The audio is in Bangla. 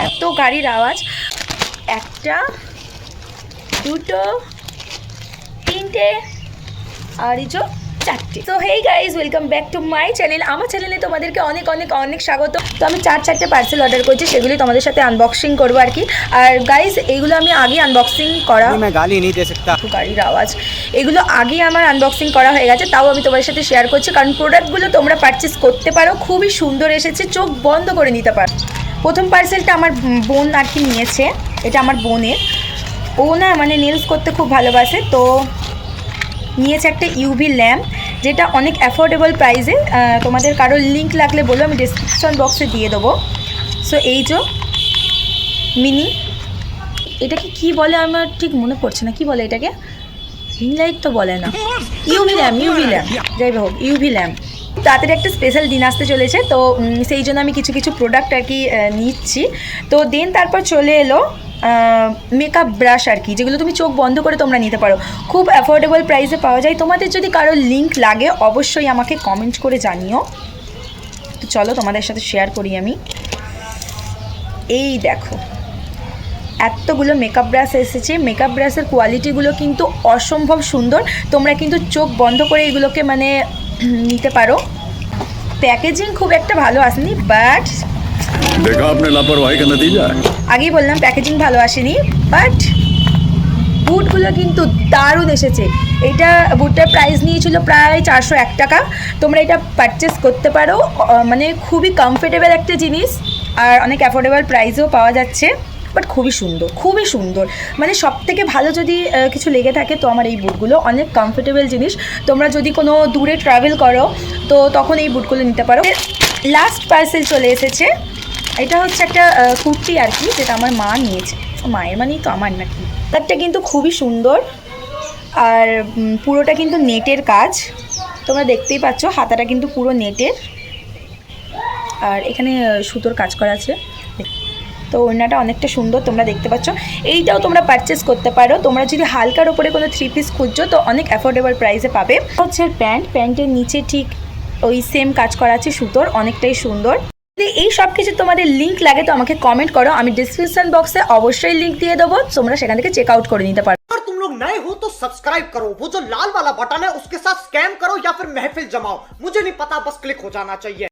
এত গাড়ির আওয়াজ, একটা দুটো তিনটে আর এই যে চারটে। তো hey guys, welcome back to my channel. আমার চ্যানেলে তোমাদেরকে অনেক অনেক অনেক স্বাগত। তো আমি চারটে পার্সেল অর্ডার করেছি, সেগুলি তোমাদের সাথে আনবক্সিং করবো আর কি। আর গাইজ এইগুলো আমি আগে আনবক্সিং করা, গাড়ির আওয়াজ, এগুলো আগে আমার আনবক্সিং করা হয়ে গেছে, তাও আমি তোমাদের সাথে শেয়ার করছি কারণ প্রোডাক্টগুলো তোমরা পারচেস করতে পারো, খুবই সুন্দর এসেছে, চোখ বন্ধ করে নিতে পারো। প্রথম পার্সেলটা আমার বোন আর কি নিয়েছে, এটা আমার বোনের। ও না মানে নেলস করতে খুব ভালোবাসে, তো নিয়েছে একটা ইউভি ল্যাম্প, যেটা অনেক অ্যাফোর্ডেবল প্রাইসে। তোমাদের কারোর লিঙ্ক লাগলে বলো, আমি ডিসক্রিপশন বক্সে দিয়ে দেবো। সো এই যে মিনি, এটাকে কি বলে আমার ঠিক মনে পড়ছে না, কি বলে এটাকে, রিং লাইট তো বলে না, ইউভি ল্যাম্প যাই হোক, ইউভি ল্যাম্প। তাড়াতাড়ি একটা স্পেশাল দিন আসতে চলেছে, তো সেই জন্য আমি কিছু কিছু প্রোডাক্ট আর কি নিচ্ছি। তো দেন তারপর চলে এলো মেকআপ ব্রাশ আর কি, যেগুলো তুমি চোখ বন্ধ করে তোমরা নিতে পারো, খুব অ্যাফোর্ডেবল প্রাইসে পাওয়া যায়। তোমাদের যদি কারোর লিঙ্ক লাগে অবশ্যই আমাকে কমেন্ট করে জানিও। তো চলো তোমাদের সাথে শেয়ার করি আমি। এই দেখো এতগুলো মেকআপ ব্রাশ এসেছে, মেকআপ ব্রাশের কোয়ালিটিগুলো কিন্তু অসম্ভব সুন্দর, তোমরা কিন্তু চোখ বন্ধ করে এগুলোকে মানে নিতে পারো। প্যাকেজিং খুব একটা ভালো আসেনি, বাট देखा आपने लापरवाही का नतीजा है। আগেই বললাম প্যাকেজিং ভালো আসেনি, বাট বুটগুলো কিন্তু দারুণ এসেছে। এইটা বুটটার প্রাইস নিয়েছিল প্রায় 401 টাকা। তোমরা এটা পারচেস করতে পারো, মানে খুবই কমফোর্টেবল একটা জিনিস, আর অনেক অ্যাফোর্ডেবল প্রাইসেও পাওয়া যাচ্ছে। বাট খুবই সুন্দর, মানে সব থেকে ভালো যদি কিছু লেগে থাকে তো আমার এই বুটগুলো অনেক কমফোর্টেবল জিনিস। তোমরা যদি কোনো দূরে ট্রাভেল করো তো তখন এই বুটগুলো নিতে পারো। লাস্ট পার্সেল চলে এসেছে, এটা হচ্ছে একটা কুর্তি আর কি, যেটা আমার মা নিয়েছে। মায়ের মানেই তো আমার নাকি। তারটা কিন্তু খুবই সুন্দর, আর পুরোটা কিন্তু নেটের কাজ, তোমরা দেখতেই পাচ্ছ, হাতাটা কিন্তু পুরো নেটের, আর এখানে সুতোর কাজ করা আছে। তো ওড়নাটা অনেকটা সুন্দর, তোমরা দেখতে পাচ্ছ। এইটাও তোমরা পারচেস করতে পারো, তোমরা যদি হালকার ওপরে কোনো 3 পিস খুঁজছো তো অনেক অ্যাফোর্ডেবল প্রাইসে পাবে। হচ্ছে প্যান্টের নিচে ঠিক ওই সেম কাজ করা আছে সুতোর, অনেকটাই সুন্দর। যদি এই সব কিছু তোমাদের লিঙ্ক লাগে তো আমাকে কমেন্ট করো, আমি ডিসক্রিপশন বক্সে অবশ্যই লিঙ্ক দিয়ে দেবো, তোমরা সেখান থেকে চেক আউট করে নিতে পারো। अगर तुम लोग नए हो तो सब्सक्राइब करो, वो जो लाल वाला बटन है उसके साथ स्कैम करो या फिर महफिल जमाओ, मुझे नहीं पता, बस क्लिक हो जाना चाहिए।